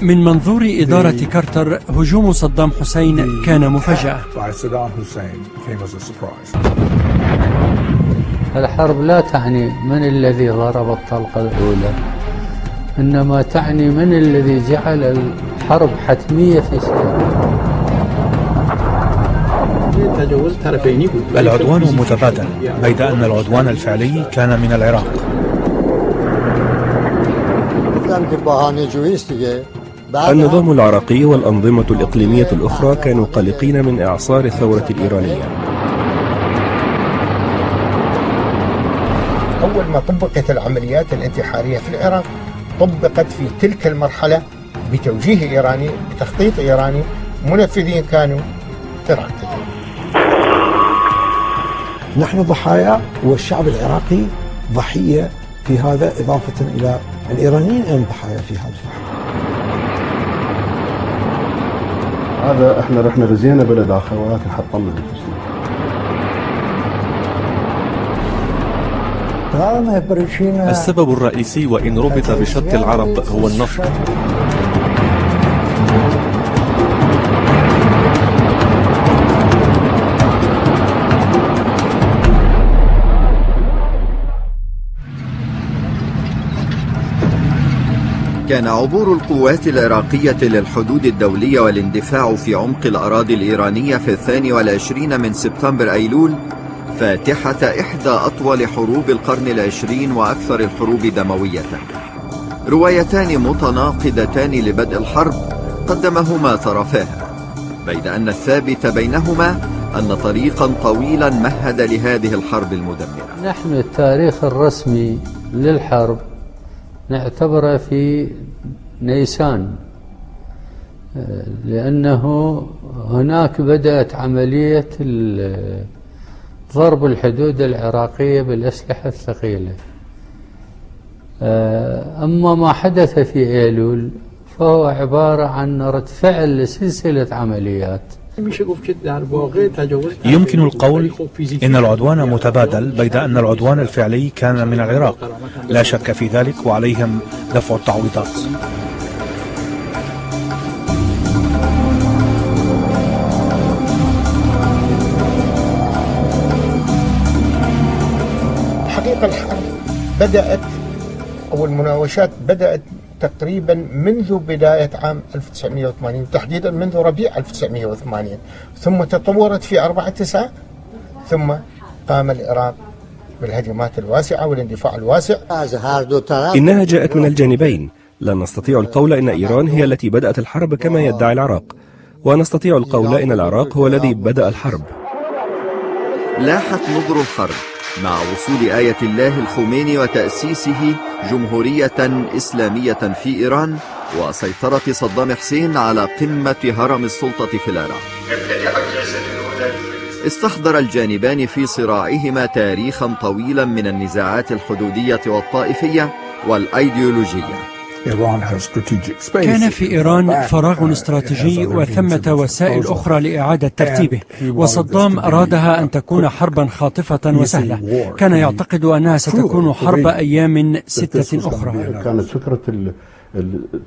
من منظور إدارة كارتر هجوم صدام حسين كان مفاجأة. الحرب لا تعني من الذي ضرب الطلقة الأولى، إنما تعني من الذي جعل الحرب حتمية في سوريا. العدوان متبادل، بيد أن العدوان الفعلي كان من العراق. النظام العراقي والأنظمة الإقليمية الأخرى كانوا قلقين من إعصار الثورة الإيرانية. أول ما طبقت العمليات الانتحارية في العراق طبقت في تلك المرحلة بتوجيه إيراني، بتخطيط إيراني، منفذين كانوا إيران. نحن ضحايا والشعب العراقي ضحية في هذا، إضافة إلى الإيرانيين أيضا ضحايا في هذا الحرب. هذا احنا رحنا رزينا بلد آخر ولكن حطمنا أنفسنا. السبب الرئيسي وإن ربط بشط العرب هو النفط. كان عبور القوات العراقية للحدود الدولية والاندفاع في عمق الأراضي الإيرانية في 22 من سبتمبر أيلول فاتحة إحدى أطول حروب القرن العشرين وأكثر الحروب دموية. روايتان متناقضتان لبدء الحرب قدمهما طرفاها، بيد أن الثابت بينهما أن طريقا طويلا مهد لهذه الحرب المدمرة. نحن التاريخ الرسمي للحرب نعتبره في نيسان، لأنه هناك بدأت عملية ضرب الحدود العراقية بالأسلحة الثقيلة. أما ما حدث في أيلول فهو عبارة عن رد فعل لسلسلة عمليات. يمكن القول إن العدوان متبادل، بيد أن العدوان الفعلي كان من العراق، لا شك في ذلك، وعليهم دفع التعويضات. حقيقة الحرب بدأت أو المناوشات بدأت تقريبا منذ بداية عام 1980، تحديدا منذ ربيع 1980، ثم تطورت في 4/9، ثم قام العراق بالهجمات الواسعة والاندفاع الواسع. إنها جاءت من الجانبين. لا نستطيع القول إن إيران هي التي بدأت الحرب كما يدعي العراق، ونستطيع القول إن العراق هو الذي بدأ الحرب. لاحت نظر الحرب مع وصول آية الله الخميني وتأسيسه جمهورية إسلامية في إيران وسيطرة صدام حسين على قمة هرم السلطة في العراق. استحضر الجانبان في صراعهما تاريخا طويلا من النزاعات الحدودية والطائفية والأيديولوجية. كان في إيران فراغ استراتيجي وثمة وسائل أخرى لإعادة ترتيبه، وصدام أرادها أن تكون حربا خاطفة وسهلة. كان يعتقد أنها ستكون حرب أيام 6 أخرى. كانت فكرة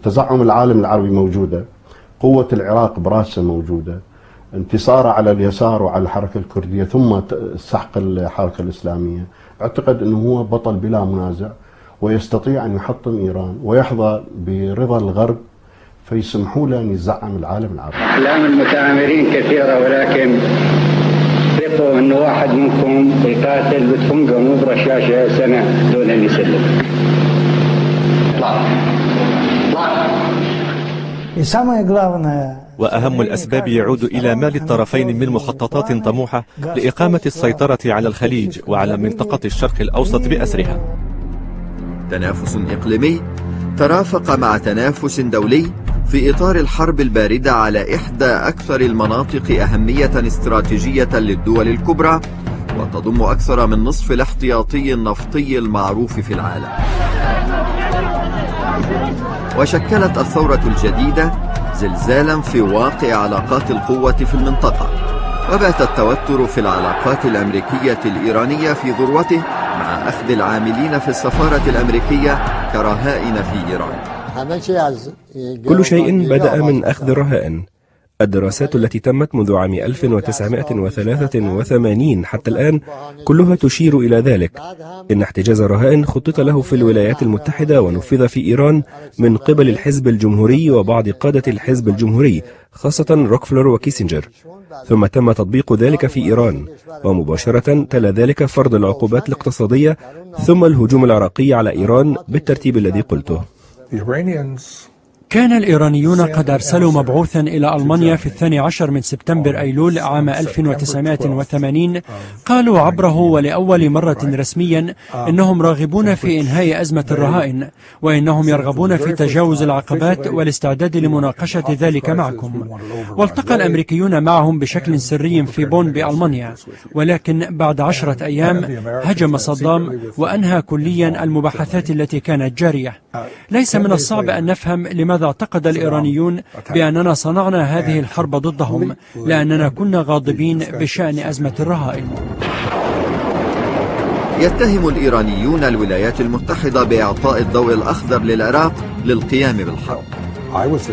تزعم العالم العربي موجودة، قوة العراق براسه موجودة، انتصاره على اليسار وعلى الحركة الكردية ثم سحق الحركة الإسلامية. اعتقد أنه هو بطل بلا منازع ويستطيع أن يحطم إيران ويحظى برضا الغرب فيسمحوا له أن يزعم العالم العربي. أحلام المتآمرين كثيرة، ولكن ثقوا أنه واحد منكم يقاتل وتفنقوا مو برشاشة سنة دون أن يسلم. وأهم الأسباب يعود إلى ما للطرفين من مخططات طموحة لإقامة السيطرة على الخليج وعلى منطقة الشرق الأوسط بأسرها. تنافس إقليمي ترافق مع تنافس دولي في إطار الحرب الباردة على إحدى أكثر المناطق أهمية استراتيجية للدول الكبرى، وتضم أكثر من نصف الاحتياطي النفطي المعروف في العالم. وشكلت الثورة الجديدة زلزالا في واقع علاقات القوة في المنطقة، وبات التوتر في العلاقات الأمريكية الإيرانية في ذروته مع أخذ العاملين في السفارة الأمريكية كرهائن في إيران. كل شيء بدأ من أخذ الرهائن. الدراسات التي تمت منذ عام 1983 حتى الآن كلها تشير إلى ذلك. إن احتجاز الرهائن خطط له في الولايات المتحدة ونفذ في إيران من قبل الحزب الجمهوري وبعض قادة الحزب الجمهوري، خاصة روكفلر وكيسنجر، ثم تم تطبيق ذلك في إيران، ومباشرة تلا ذلك فرض العقوبات الاقتصادية ثم الهجوم العراقي على إيران بالترتيب الذي قلته. كان الإيرانيون قد أرسلوا مبعوثا إلى ألمانيا في 12 من سبتمبر أيلول عام 1980 قالوا عبره ولأول مرة رسميا إنهم راغبون في إنهاء أزمة الرهائن، وإنهم يرغبون في تجاوز العقبات والاستعداد لمناقشة ذلك معكم. والتقى الأمريكيون معهم بشكل سري في بون بألمانيا، ولكن بعد 10 أيام هجم صدام وأنهى كليا المباحثات التي كانت جارية. ليس من الصعب أن نفهم لماذا اعتقد الإيرانيون بأننا صنعنا هذه الحرب ضدهم، لأننا كنا غاضبين بشأن أزمة الرهائن. يتهم الإيرانيون الولايات المتحدة بإعطاء الضوء الأخضر للعراق للقيام بالحرب.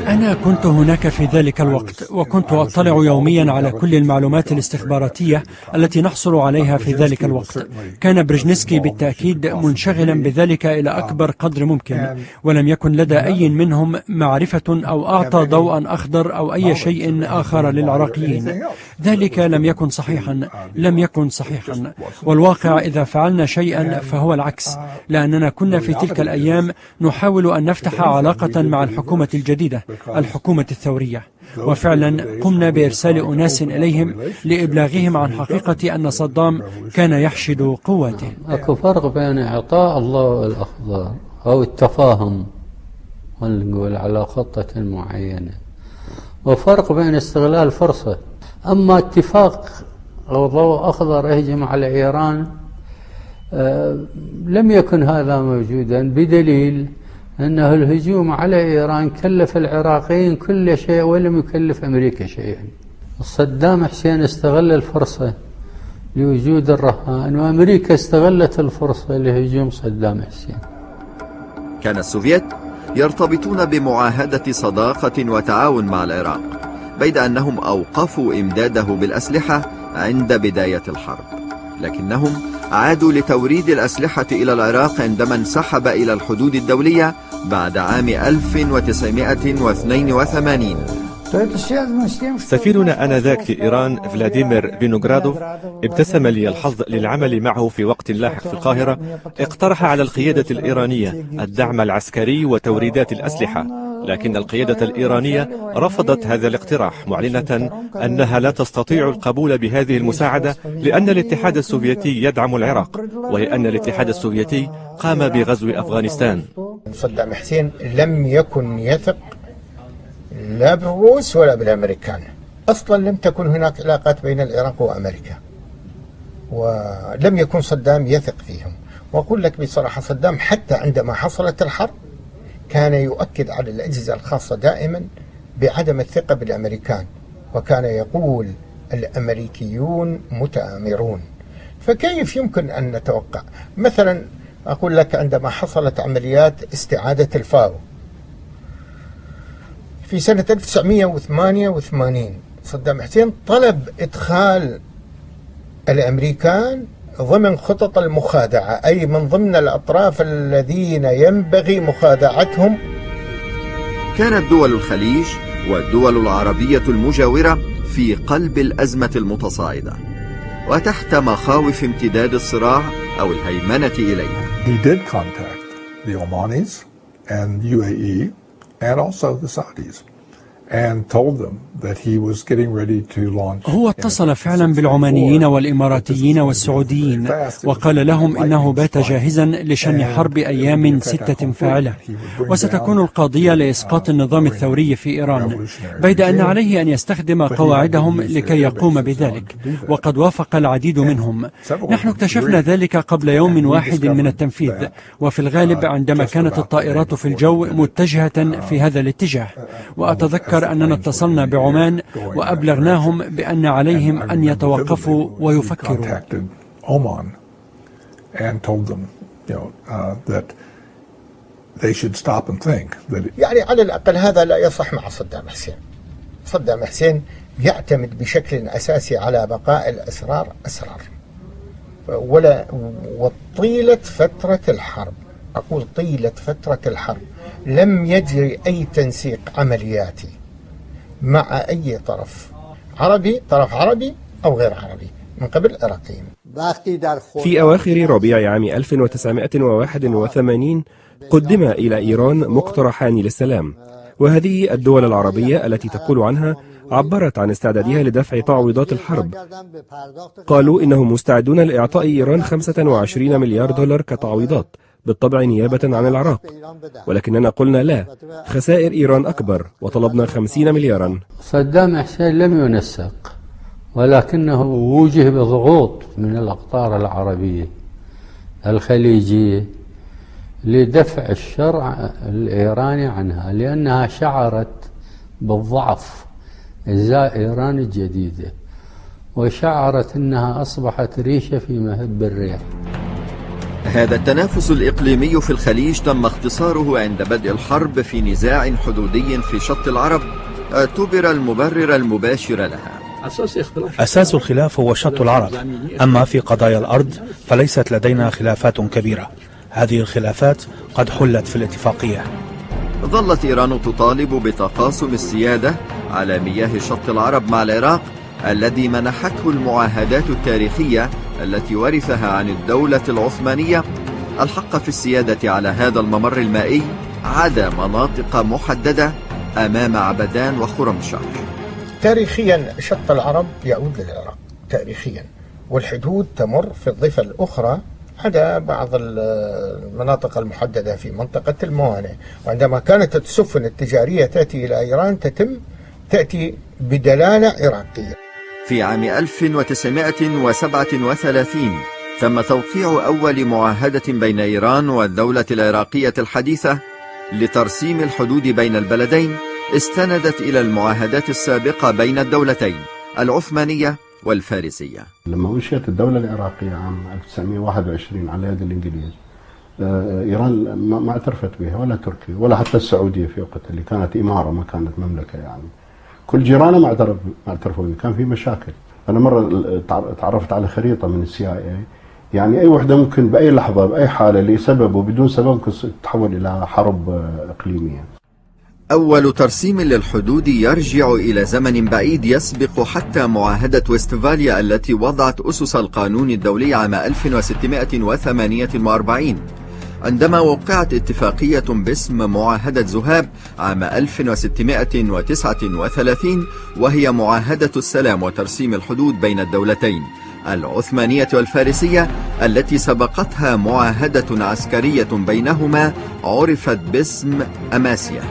أنا كنت هناك في ذلك الوقت، وكنت أطلع يوميا على كل المعلومات الاستخباراتية التي نحصل عليها في ذلك الوقت. كان برجنسكي بالتأكيد منشغلا بذلك إلى أكبر قدر ممكن، ولم يكن لدى أي منهم معرفة أو أعطى ضوءا أخضر أو أي شيء آخر للعراقيين. ذلك لم يكن صحيحا. والواقع إذا فعلنا شيئا فهو العكس، لأننا كنا في تلك الأيام نحاول أن نفتح علاقة مع الحكومة الجديدة، الحكومة الثورية، وفعلا قمنا بإرسال أناس إليهم لإبلاغهم عن حقيقة أن صدام كان يحشد قواته. أكو فرق بين إعطاء الضوء الأخضر أو التفاهم ونقول على خطة معينة، وفرق بين استغلال فرصة. أما اتفاق أو ضوء أخضر يهجم على إيران لم يكن هذا موجودا، بدليل أنه الهجوم على إيران كلف العراقيين كل شيء ولم يكلف أمريكا شيئا. صدام حسين استغل الفرصة لوجود الرهائن، وأمريكا استغلت الفرصة لهجوم صدام حسين. كان السوفيت يرتبطون بمعاهدة صداقة وتعاون مع العراق، بيد أنهم أوقفوا إمداده بالأسلحة عند بداية الحرب، لكنهم عادوا لتوريد الأسلحة إلى العراق عندما انسحب إلى الحدود الدولية بعد عام 1982. سفيرنا آنذاك في إيران فلاديمير فينوغرادوف ابتسم لي الحظ للعمل معه في وقت لاحق في القاهرة. اقترح على القيادة الإيرانية الدعم العسكري وتوريدات الأسلحة، لكن القيادة الإيرانية رفضت هذا الاقتراح، معلنة أنها لا تستطيع القبول بهذه المساعدة لأن الاتحاد السوفيتي يدعم العراق، ولأن الاتحاد السوفيتي قام بغزو أفغانستان. صدام حسين لم يكن يثق لا بالروس ولا بالأمريكان. أصلا لم تكن هناك علاقات بين العراق وأمريكا، ولم يكن صدام يثق فيهم. وأقول لك بصراحة، صدام حتى عندما حصلت الحرب كان يؤكد على الأجهزة الخاصة دائما بعدم الثقة بالأمريكان، وكان يقول الأمريكيون متآمرون. فكيف يمكن أن نتوقع؟ مثلا أقول لك عندما حصلت عمليات استعادة الفاو في سنة 1988 صدام حسين طلب إدخال الأمريكان ضمن خطط المخادعة، أي من ضمن الأطراف الذين ينبغي مخادعتهم. كانت دول الخليج والدول العربية المجاورة في قلب الأزمة المتصاعدة وتحت مخاوف امتداد الصراع أو الهيمنة إليها. He did contact the Omanis and UAE and also the Saudis and told them that he was getting ready to launch. هو اتصل فعلا بالعمانيين والإماراتيين والسعوديين وقال لهم إنه بات جاهزا لشن حرب أيام 6 فاعلة، وستكون القاضية لإسقاط النظام الثوري في إيران، بيد أن عليه أن يستخدم قواعدهم لكي يقوم بذلك، وقد وافق العديد منهم. نحن اكتشفنا ذلك قبل يوم واحد من التنفيذ، وفي الغالب عندما كانت الطائرات في الجو متجهة في هذا الاتجاه. وأتذكر أننا اتصلنا بعمان وأبلغناهم بأن عليهم أن يتوقفوا ويفكروا. that they should stop and think that يعني على الأقل هذا لا يصح مع صدام حسين. صدام حسين يعتمد بشكل أساسي على بقاء الأسرار أسرار، وطيلة فترة الحرب، أقول طيلة فترة الحرب لم يجري أي تنسيق عملياتي مع أي طرف عربي أو غير عربي من قبل العراقيين. في أواخر ربيع عام 1981 قدم إلى إيران مقترحان للسلام، وهذه الدول العربية التي تقول عنها عبرت عن استعدادها لدفع تعويضات الحرب. قالوا إنهم مستعدون لإعطاء إيران 25 مليار دولار كتعويضات، بالطبع نيابة عن العراق، ولكننا قلنا لا، خسائر إيران أكبر، وطلبنا 50 مليارا. صدام حسين لم ينسق، ولكنه وجه بضغوط من الأقطار العربية الخليجية لدفع الشرع الإيراني عنها، لأنها شعرت بالضعف إزاء إيران الجديدة، وشعرت أنها أصبحت ريشة في مهب الريح. هذا التنافس الإقليمي في الخليج تم اختصاره عند بدء الحرب في نزاع حدودي في شط العرب اعتبر المبرر المباشر لها. أساس الخلاف هو شط العرب، أما في قضايا الأرض فليست لدينا خلافات كبيرة. هذه الخلافات قد حلت في الاتفاقية. ظلت إيران تطالب بتقاسم السيادة على مياه شط العرب مع العراق الذي منحته المعاهدات التاريخية التي ورثها عن الدولة العثمانية الحق في السيادة على هذا الممر المائي عدا مناطق محددة أمام عبدان وخرمشاه. تاريخيا شط العرب يعود للعراق تاريخيا، والحدود تمر في الضفة الأخرى عدا بعض المناطق المحددة في منطقة الموانئ. وعندما كانت السفن التجارية تأتي إلى إيران تأتي بدلالة عراقية. في عام 1937 تم توقيع أول معاهدة بين إيران والدولة العراقية الحديثة لترسيم الحدود بين البلدين، استندت إلى المعاهدات السابقة بين الدولتين العثمانية والفارسية. لما أنشئت الدولة العراقية عام 1921 على يد الإنجليز، إيران ما اعترفت بها ولا تركيا ولا حتى السعودية في وقتها اللي كانت إمارة ما كانت مملكة. يعني كل جيرانها ما اعترفوا بها، كان في مشاكل. أنا مرة تعرفت على خريطة من CIA، يعني أي وحدة ممكن بأي لحظة بأي حالة لسبب وبدون سبب ممكن تتحول إلى حرب إقليمية. أول ترسيم للحدود يرجع إلى زمن بعيد يسبق حتى معاهدة وستفاليا التي وضعت أسس القانون الدولي عام 1648 عندما وقعت اتفاقية باسم معاهدة زهاب عام 1639، وهي معاهدة السلام وترسيم الحدود بين الدولتين العثمانية والفارسية التي سبقتها معاهدة عسكرية بينهما عرفت باسم أماسيا.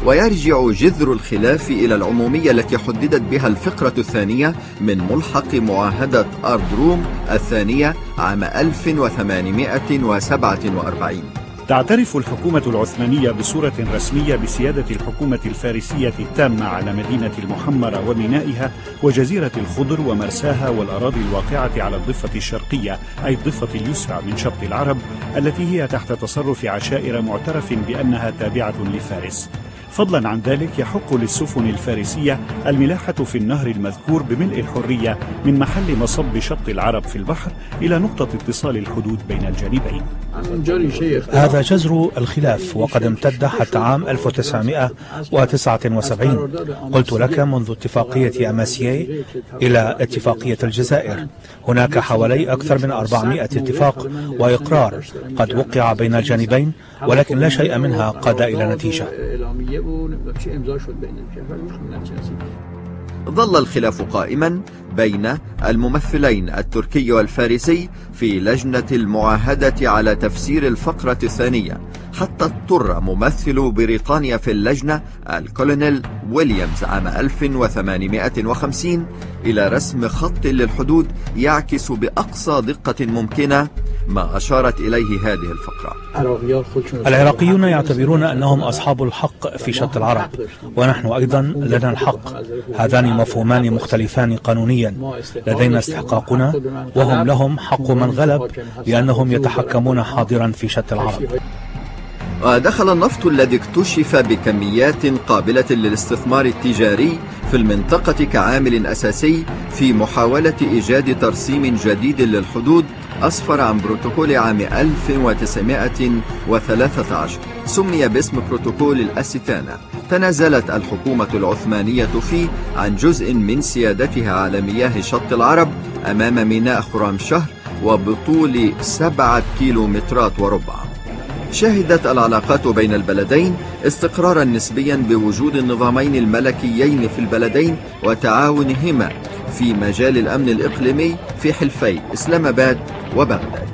ويرجع جذر الخلاف إلى العمومية التي حددت بها الفقرة الثانية من ملحق معاهدة أردروم الثانية عام 1847. تعترف الحكومة العثمانية بصورة رسمية بسيادة الحكومة الفارسية التامة على مدينة المحمرة ومينائها وجزيرة الخضر ومرساها والأراضي الواقعة على الضفة الشرقية، أي الضفة اليسرى من شط العرب التي هي تحت تصرف عشائر معترف بأنها تابعة لفارس. فضلا عن ذلك يحق للسفن الفارسية الملاحة في النهر المذكور بملء الحرية من محل مصب شط العرب في البحر إلى نقطة اتصال الحدود بين الجانبين. هذا جذر الخلاف وقد امتد حتى عام 1979. قلت لك منذ اتفاقية أماسيي إلى اتفاقية الجزائر هناك حوالي أكثر من 400 اتفاق وإقرار قد وقع بين الجانبين، ولكن لا شيء منها قاد إلى نتيجة. ظل الخلاف قائما بين الممثلين التركي والفارسي في لجنة المعاهدة على تفسير الفقرة الثانية، حتى اضطر ممثل بريطانيا في اللجنة الكولونيل ويليامز عام 1850 إلى رسم خط للحدود يعكس بأقصى دقة ممكنة ما أشارت إليه هذه الفقرة. العراقيون يعتبرون أنهم أصحاب الحق في شط العرب، ونحن أيضا لنا الحق. هذان مفهومان مختلفان قانونيا. لدينا استحقاقنا وهم لهم حق من غلب، لأنهم يتحكمون حاضرا في شط العرب. ودخل النفط الذي اكتشف بكميات قابلة للاستثمار التجاري في المنطقة كعامل أساسي في محاولة إيجاد ترسيم جديد للحدود أسفر عن بروتوكول عام 1913 سمي باسم بروتوكول الأستانة. تنازلت الحكومة العثمانية فيه عن جزء من سيادتها على مياه شط العرب أمام ميناء خرامشهر وبطول 7 كيلومترات وربع. شهدت العلاقات بين البلدين استقرارا نسبيا بوجود النظامين الملكيين في البلدين وتعاونهما في مجال الأمن الإقليمي في حلفي إسلام آباد وبغداد.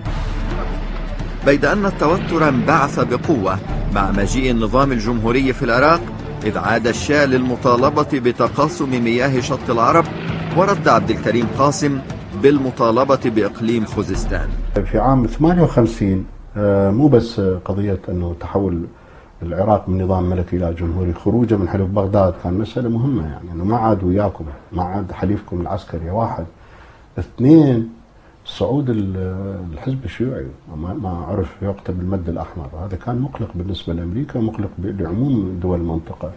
بيد أن التوتر انبعث بقوة مع مجيء النظام الجمهوري في العراق، إذ عاد الشاه للمطالبة بتقاسم مياه شط العرب، ورد عبد الكريم قاسم بالمطالبة بإقليم خوزستان. في عام 58 مو بس قضية أنه تحول العراق من نظام ملكي إلى جمهوري، خروجه من حلف بغداد كان مسألة مهمة، يعني أنه ما عاد وياكم، ما عاد حليفكم العسكري. 1 2 صعود الحزب الشيوعي ما عرف يقتل بالمد الأحمر، هذا كان مقلق بالنسبة لأمريكا ومقلق لعموم دول المنطقة.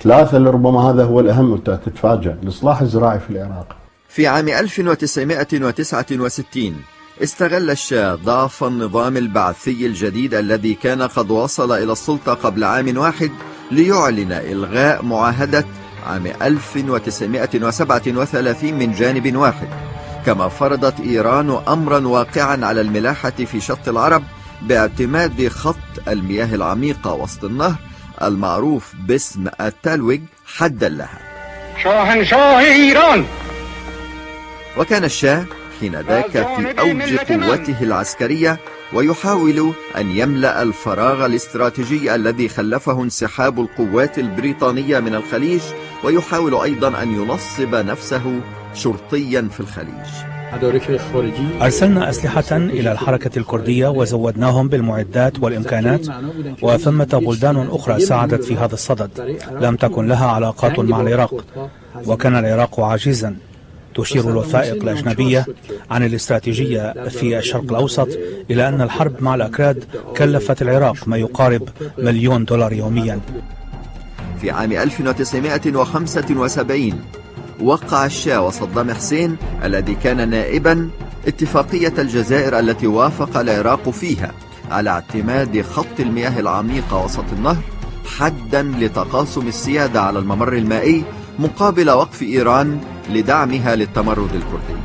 3 لربما هذا هو الأهم، تتفاجأ الإصلاح الزراعي في العراق. في عام 1969 استغل الشاه ضعف النظام البعثي الجديد الذي كان قد وصل إلى السلطة قبل عام واحد ليعلن إلغاء معاهدة عام 1937 من جانب واحد، كما فرضت إيران أمرا واقعا على الملاحة في شط العرب باعتماد خط المياه العميقة وسط النهر المعروف باسم التالوج حدا لها. شاهنشاه إيران. وكان الشاه حين ذاك في أوج قوته العسكرية ويحاول أن يملأ الفراغ الاستراتيجي الذي خلفه انسحاب القوات البريطانية من الخليج، ويحاول أيضا أن ينصب نفسه شرطيا في الخليج. أرسلنا أسلحة إلى الحركة الكردية وزودناهم بالمعدات والإمكانات، وثمة بلدان أخرى ساعدت في هذا الصدد لم تكن لها علاقات مع العراق، وكان العراق عاجزا. تشير الوثائق الأجنبية عن الاستراتيجية في الشرق الأوسط إلى أن الحرب مع الأكراد كلفت العراق ما يقارب $1,000,000 يوميا. في عام 1975 وقع الشاه وصدام حسين الذي كان نائبا اتفاقية الجزائر التي وافق العراق فيها على اعتماد خط المياه العميقة وسط النهر حدا لتقاسم السيادة على الممر المائي، مقابل وقف إيران لدعمها للتمرد الكردي.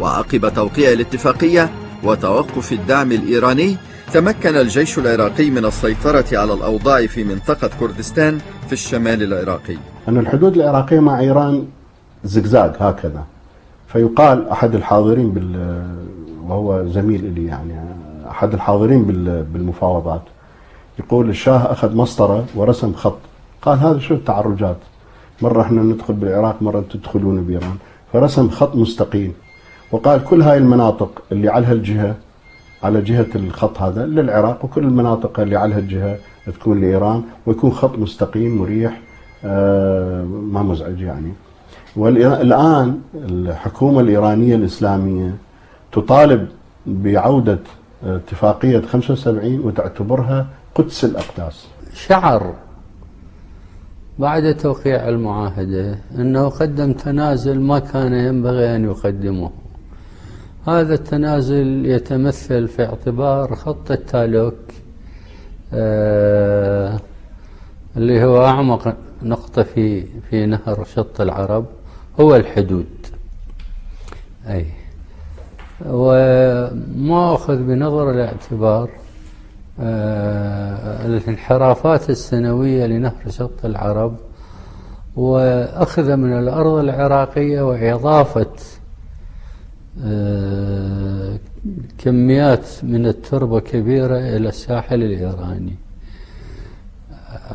وعقب توقيع الاتفاقية وتوقف الدعم الإيراني، تمكن الجيش العراقي من السيطرة على الأوضاع في منطقة كردستان في الشمال العراقي. أن الحدود العراقية مع إيران زجزاج هكذا، فيقال أحد الحاضرين وهو زميل لي، يعني أحد الحاضرين بالمفاوضات، يقول الشاه أخذ مسطرة ورسم خط، قال هذا شو التعرجات، مرة احنا ندخل بالعراق مرة تدخلون بإيران، فرسم خط مستقيم وقال كل هاي المناطق اللي على هالجهة على جهة الخط هذا للعراق، وكل المناطق اللي على هالجهة تكون لإيران، ويكون خط مستقيم مريح ما مزعج يعني. والآن الحكومة الإيرانية الإسلامية تطالب بعودة اتفاقية 75 وتعتبرها قدس الأقداس. شعر بعد توقيع المعاهدة أنه قدم تنازل ما كان ينبغي أن يقدمه. هذا التنازل يتمثل في اعتبار خط التالوك اللي هو أعمق نقطة في نهر شط العرب هو الحدود، أي وما أخذ بنظر الاعتبار الانحرافات السنوية لنهر شط العرب، وأخذ من الأرض العراقية وإضافة كميات من التربة كبيرة إلى الساحل الإيراني.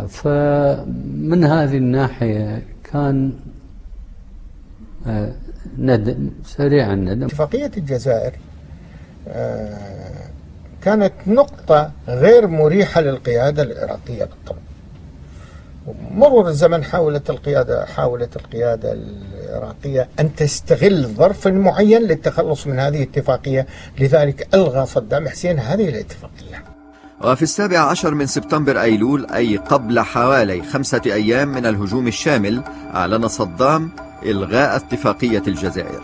فمن هذه الناحية كان سريع الندم. اتفاقية الجزائر كانت نقطة غير مريحة للقيادة العراقية بالطبع. مرور الزمن حاولت القيادة العراقية أن تستغل ظرف معين للتخلص من هذه الاتفاقية، لذلك ألغى صدام حسين هذه الاتفاقية. وفي 17 من سبتمبر أيلول، أي قبل حوالي 5 أيام من الهجوم الشامل، أعلن صدام إلغاء اتفاقية الجزائر.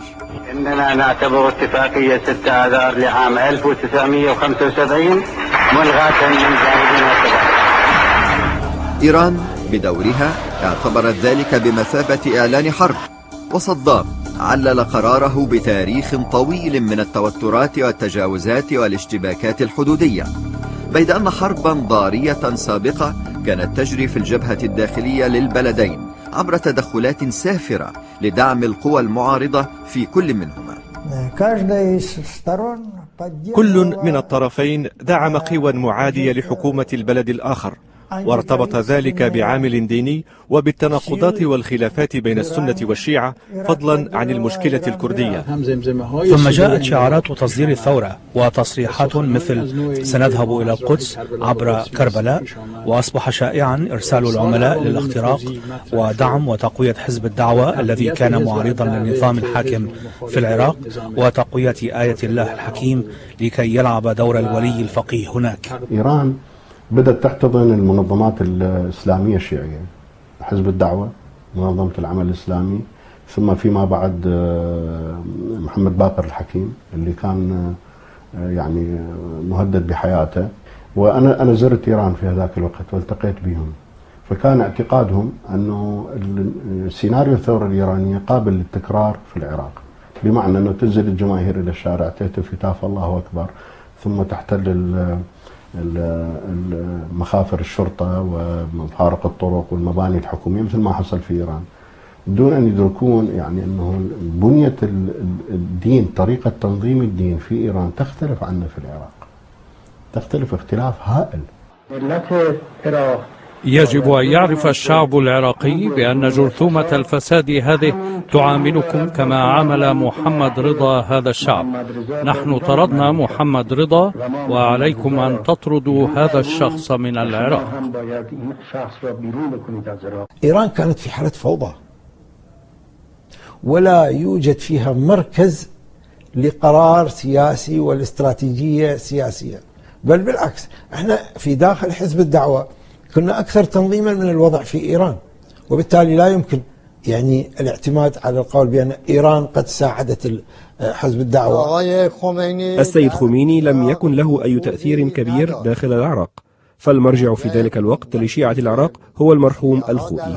إننا نعتبر اتفاقية 6 آذار لعام 1975 ملغاة من جانبنا السبب. إيران بدورها اعتبرت ذلك بمثابة إعلان حرب، وصدام علل قراره بتاريخ طويل من التوترات والتجاوزات والاشتباكات الحدودية، بيد أن حربا ضارية سابقة كانت تجري في الجبهة الداخلية للبلدين عبر تدخلات سافرة لدعم القوى المعارضة في كل منهما. كل من الطرفين دعم قوى معادية لحكومة البلد الآخر، وارتبط ذلك بعامل ديني وبالتناقضات والخلافات بين السنة والشيعة، فضلا عن المشكلة الكردية. ثم جاءت شعارات تصدير الثورة وتصريحات مثل سنذهب إلى القدس عبر كربلاء، وأصبح شائعا إرسال العملاء للاختراق ودعم وتقوية حزب الدعوة الذي كان معارضا للنظام الحاكم في العراق، وتقوية آية الله الحكيم لكي يلعب دور الولي الفقيه هناك. إيران بدأت تحتضن المنظمات الإسلامية الشيعية، حزب الدعوة، منظمة العمل الإسلامي، ثم فيما بعد محمد باقر الحكيم اللي كان يعني مهدد بحياته. وأنا زرت إيران في هذاك الوقت والتقيت بهم، فكان اعتقادهم أنه سيناريو الثورة الإيرانية قابل للتكرار في العراق، بمعنى أنه تنزل الجماهير إلى الشارع تهتف هتاف الله أكبر، ثم تحتل مخافر الشرطة ومفارق الطرق والمباني الحكومية مثل ما حصل في إيران، دون أن يدركون يعني أنه بنية الدين، طريقة تنظيم الدين في إيران تختلف عنا في العراق، تختلف اختلاف هائل. يجب أن يعرف الشعب العراقي بأن جرثومة الفساد هذه تعاملكم كما عامل محمد رضا هذا الشعب. نحن طردنا محمد رضا، وعليكم أن تطردوا هذا الشخص من العراق. إيران كانت في حالة فوضى، ولا يوجد فيها مركز لقرار سياسي والاستراتيجية سياسية، بل بالعكس، احنا في داخل حزب الدعوة كنا أكثر تنظيما من الوضع في إيران، وبالتالي لا يمكن يعني الاعتماد على القول بأن إيران قد ساعدت حزب الدعوة. السيد خميني لم يكن له أي تأثير كبير داخل العراق، فالمرجع في ذلك الوقت لشيعة العراق هو المرحوم الخوئي.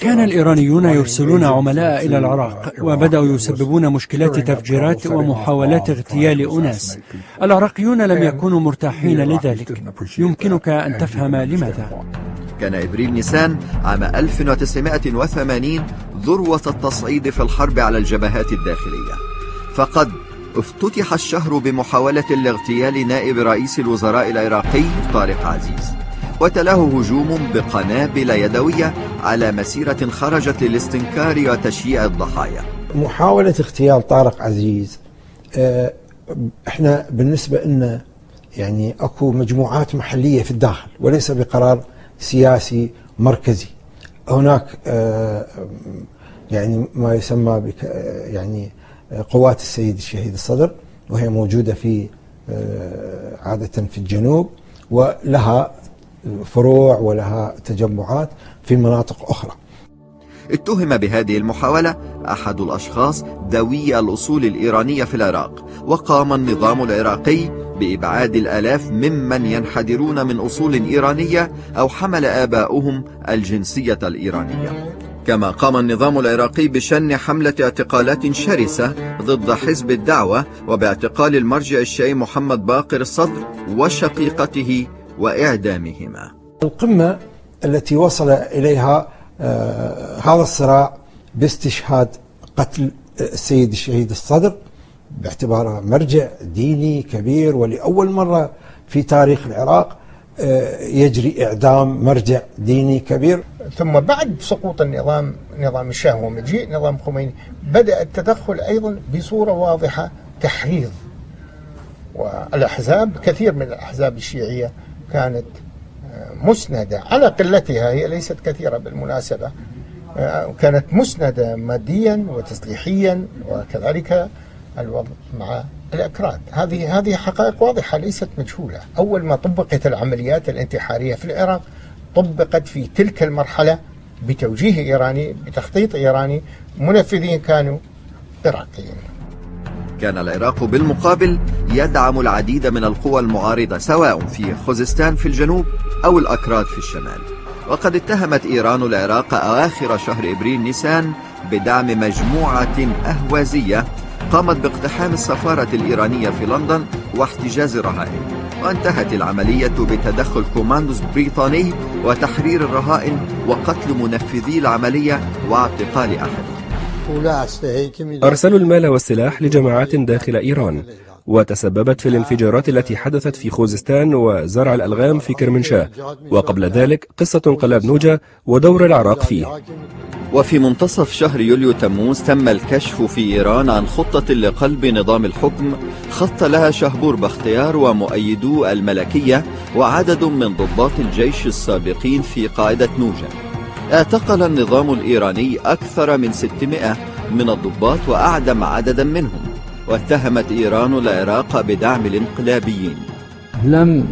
كان الإيرانيون يرسلون عملاء إلى العراق، وبدأوا يسببون مشكلات تفجيرات ومحاولات اغتيال أناس. العراقيون لم يكونوا مرتاحين لذلك. يمكنك أن تفهم لماذا. كان إبريل نيسان عام 1980 ذروة التصعيد في الحرب على الجبهات الداخلية، فقد افتتح الشهر بمحاولة لاغتيال نائب رئيس الوزراء العراقي طارق عزيز، وتلاه هجوم بقنابل يدوية على مسيرة خرجت للاستنكار وتشييع الضحايا. محاولة اغتيال طارق عزيز، احنا بالنسبة لنا يعني اكو مجموعات محلية في الداخل وليس بقرار سياسي مركزي. هناك يعني ما يسمى يعني قوات السيد الشهيد الصدر، وهي موجودة في عادة في الجنوب، ولها فروع ولها تجمعات في مناطق أخرى. اتهم بهذه المحاولة أحد الأشخاص ذوي الأصول الإيرانية في العراق، وقام النظام العراقي بإبعاد الآلاف ممن ينحدرون من أصول إيرانية أو حمل آباؤهم الجنسية الإيرانية. كما قام النظام العراقي بشن حملة اعتقالات شرسة ضد حزب الدعوة، وباعتقال المرجع الشيعي محمد باقر الصدر وشقيقته وإعدامهما. القمة التي وصل إليها هذا الصراع باستشهاد قتل السيد الشهيد الصدر باعتباره مرجع ديني كبير، ولأول مرة في تاريخ العراق يجري إعدام مرجع ديني كبير. ثم بعد سقوط نظام الشاه ومجيء نظام خميني بدأ التدخل أيضا بصورة واضحة، تحريض والأحزاب كثير من الأحزاب الشيعية كانت مسندة على قلتها، هي ليست كثيرة بالمناسبة، كانت مسندة ماديا وتسليحيا، وكذلك الوضع مع الأكراد. هذه حقائق واضحة ليست مجهولة. أول ما طبقت العمليات الانتحارية في العراق طبقت في تلك المرحلة بتوجيه إيراني، بتخطيط إيراني، منفذين كانوا عراقيين. كان العراق بالمقابل يدعم العديد من القوى المعارضة سواء في خوزستان في الجنوب أو الأكراد في الشمال. وقد اتهمت إيران العراق أواخر شهر إبريل نيسان بدعم مجموعة أهوازية قامت باقتحام السفارة الإيرانية في لندن واحتجاز الرهائن، وانتهت العملية بتدخل كوماندوز بريطاني وتحرير الرهائن وقتل منفذي العملية واعتقال أحد. أرسلوا المال والسلاح لجماعات داخل إيران، وتسببت في الانفجارات التي حدثت في خوزستان وزرع الألغام في كرمنشاه، وقبل ذلك قصة انقلاب نوجة ودور العراق فيه. وفي منتصف شهر يوليو تموز تم الكشف في إيران عن خطة لقلب نظام الحكم خط لها شهبور بختيار ومؤيدو الملكية وعدد من ضباط الجيش السابقين في قاعدة نوجة. اعتقل النظام الإيراني أكثر من 600 من الضباط وأعدم عددا منهم، واتهمت إيران العراق بدعم الانقلابيين. لم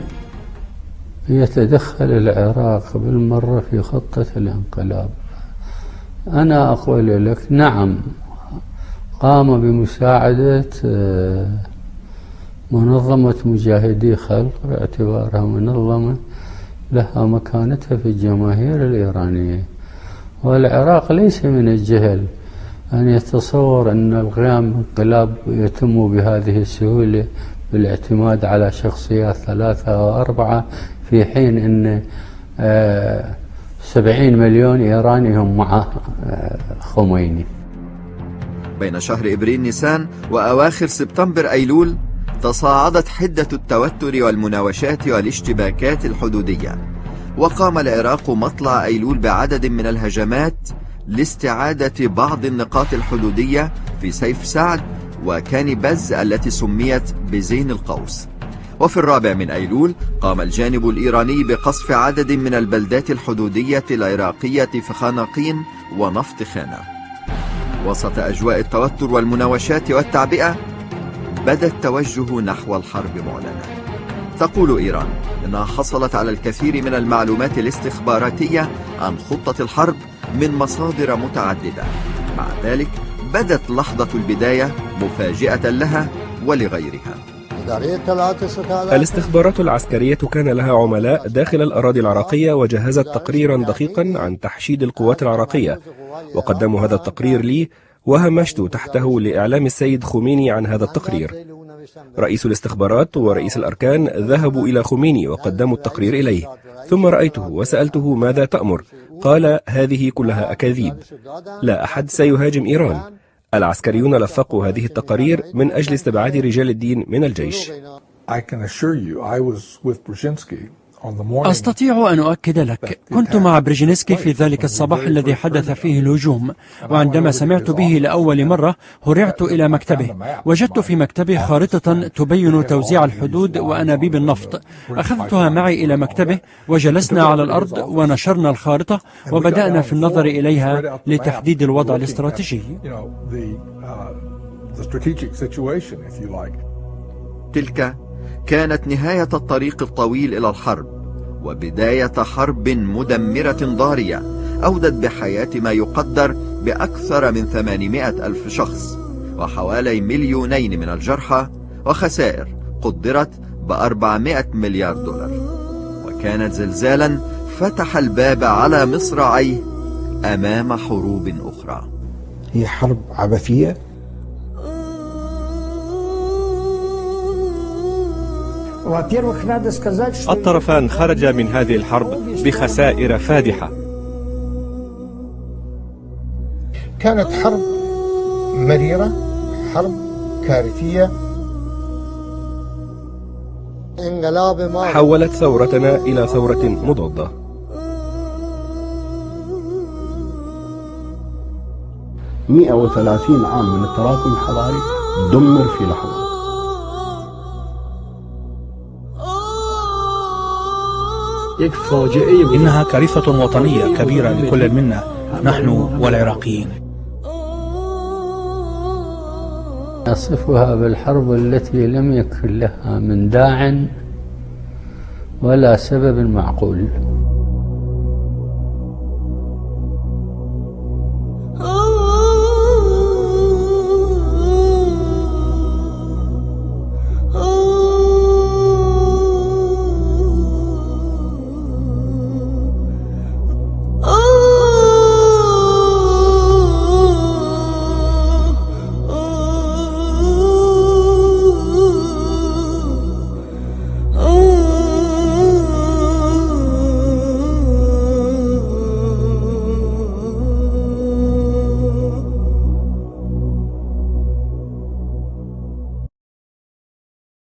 يتدخل العراق بالمرة في خطة الانقلاب. أنا أقول لك نعم، قام بمساعدة منظمة مجاهدي خلق باعتبارها منظمة لها مكانتها في الجماهير الإيرانية، والعراق ليس من الجهل أن يتصور أن القيام بانقلاب يتم بهذه السهولة بالاعتماد على شخصيات 3 أو 4 في حين أن 70 مليون إيراني هم مع خميني. بين شهر إبريل نيسان وأواخر سبتمبر أيلول تصاعدت حدة التوتر والمناوشات والاشتباكات الحدودية، وقام العراق مطلع أيلول بعدد من الهجمات لاستعادة بعض النقاط الحدودية في سيف سعد وكان بز التي سميت بزين القوس. وفي 4 من أيلول قام الجانب الإيراني بقصف عدد من البلدات الحدودية العراقية في خانقين ونفط خانة. وسط أجواء التوتر والمناوشات والتعبئة بدا التوجه نحو الحرب معلنة. تقول إيران إنها حصلت على الكثير من المعلومات الاستخباراتية عن خطة الحرب من مصادر متعددة، مع ذلك بدت لحظة البداية مفاجئة لها ولغيرها. الاستخبارات العسكرية كان لها عملاء داخل الأراضي العراقية، وجهزت تقريرا دقيقا عن تحشيد القوات العراقية، وقدموا هذا التقرير لي وهمشت تحته لإعلام السيد خميني عن هذا التقرير. رئيس الاستخبارات ورئيس الأركان ذهبوا إلى خميني وقدموا التقرير إليه، ثم رأيته وسألته ماذا تأمر؟ قال هذه كلها أكاذيب، لا أحد سيهاجم إيران. العسكريون لفقوا هذه التقارير من أجل استبعاد رجال الدين من الجيش. أستطيع أن أؤكد لك، كنت مع بريجينسكي في ذلك الصباح الذي حدث فيه الهجوم، وعندما سمعت به لأول مرة هرعت إلى مكتبه. وجدت في مكتبه خارطة تبين توزيع الحدود وأنابيب النفط. أخذتها معي إلى مكتبه وجلسنا على الأرض ونشرنا الخارطة وبدأنا في النظر إليها لتحديد الوضع الاستراتيجي. تلك كانت نهاية الطريق الطويل إلى الحرب وبداية حرب مدمرة ضارية أودت بحياة ما يقدر بأكثر من 800 ألف شخص وحوالي 2 مليون من الجرحى، وخسائر قدرت ب400 مليار دولار، وكانت زلزالا فتح الباب على مصراعيه أمام حروب أخرى. هي حرب عبثية. الطرفان خرج من هذه الحرب بخسائر فادحة. كانت حرب مريرة، حرب كارثية. حولت ثورتنا إلى ثورة مضادة. 130 عام من التراكم الحضاري دمر في لحظة. إنها كارثة وطنية كبيرة لكل منا نحن والعراقيين. أصفها بالحرب التي لم يكن لها من داع ولا سبب معقول.